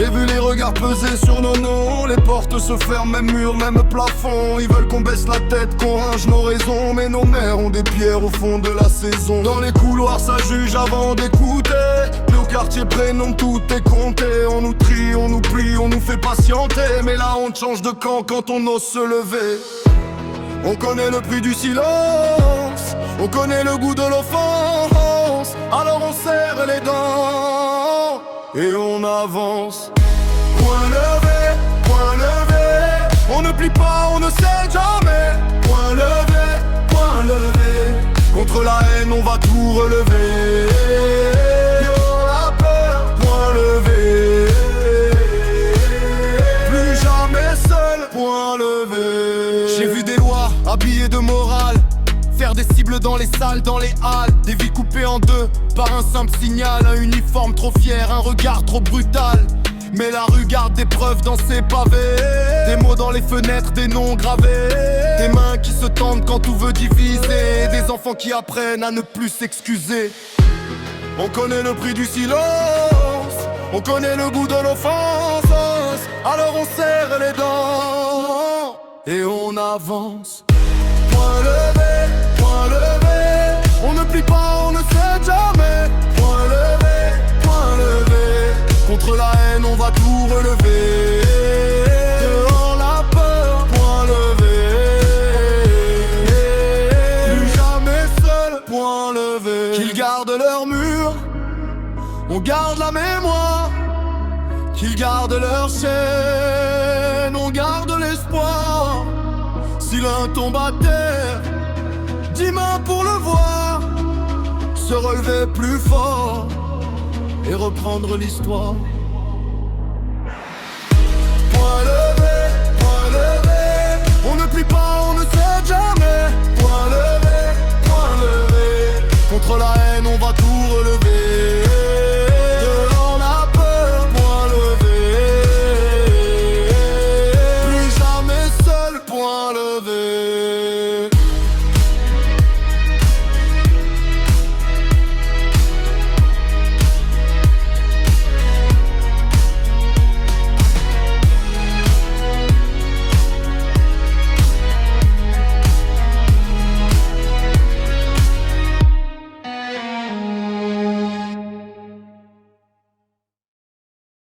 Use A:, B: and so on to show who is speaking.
A: J'ai vu les regards peser sur nos noms. Les portes se ferment, même mur, même plafond. Ils veulent qu'on baisse la tête, qu'on range nos raisons. Mais nos mères ont des pierres au fond de la saison. Dans les couloirs ça juge avant d'écouter. Nos quartiers prénoms, tout est compté. On nous trie, on nous plie, on nous fait patienter. Mais la honte change de camp quand on ose se lever. On connaît le prix du silence, on connaît le goût de l'offense. Alors on serre les dents et on avance. Point levé, on ne plie pas, on ne cède jamais. Point levé, contre la haine on va tout relever. On a peur, point levé, plus jamais seul, point levé. J'ai vu des lois habillées de morale, faire des cibles dans les salles, dans les halles. Des vies coupées en deux par un simple signal. Un uniforme trop fier, un regard trop brutal. Mais la rue garde des preuves dans ses pavés. Des mots dans les fenêtres, des noms gravés. Des mains qui se tendent quand tout veut diviser. Des enfants qui apprennent à ne plus s'excuser. On connaît le prix du silence, on connaît le goût de l'offense. Alors on serre les dents et on avance. Point levé, on ne plie pas, on ne cède jamais. Point levé, contre la haine on va tout relever. Dehors la peur, point levé, plus jamais seul, point levé. Qu'ils gardent leur mur, on garde la mémoire. Qu'ils gardent leur chaîne, on garde l'espoir. Si l'un tombe à terre, 10 mains pour le voir. Se relever plus fort et reprendre l'histoire. Point